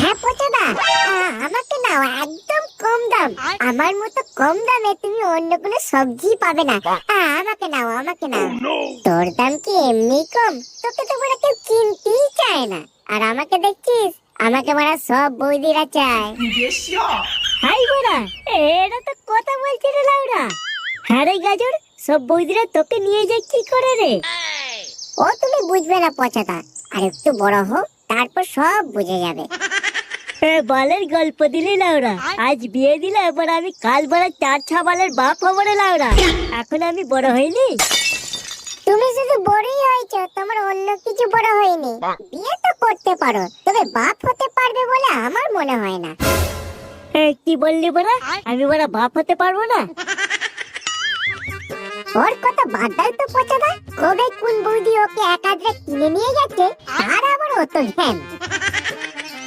হ্যাঁ পচাদা, আমাকে নাও, একদম কম দাম। আমার মতো কম দামে তুমি অন্য কোনো সবজি পাবে না। আমাকে নাও, আমাকে নাও। তোর দাম কি এমনি কম? তোকে তো বলে কেউ কিনতেই চায় না। আর আমাকে দেখছিস, আমাকে মারা সব বৌদিরা চায়। হাই বড়া, এটা তো কথা বলছি রে লাউড়া। হ্যাঁ রে গাজর, সব বৌদিরা তোকে নিয়ে যায় কি করে রে? ও তুমি বুঝবে না পচাদা, আর একটু বড় হোক, তারপর সব বুঝে যাবে। বালের গল্প দিলি লাউড়া। আজ বিয়ে দিলে এবার আমি কাল বড় 4-6 বালের বাপ হবো রে লাউড়া। এখন আমি বড় হইনি। তুমি শুধু বড়ই হয়েছো, তোমার অন্য কিছু বড় হয়নি। বিয়ে তো করতে পারো, তবে বাপ হতে পারবে বলে আমার মনে হয় না। কি বললি বড়া? আমি বড় বাপ হতে পারবো না? ওর কথা বাদ দাও তো পচাদা। কবে কোন বৌদি ওকে একাদ্রে কিনে নিয়ে গেছে, তার আবার অত জ্ঞান।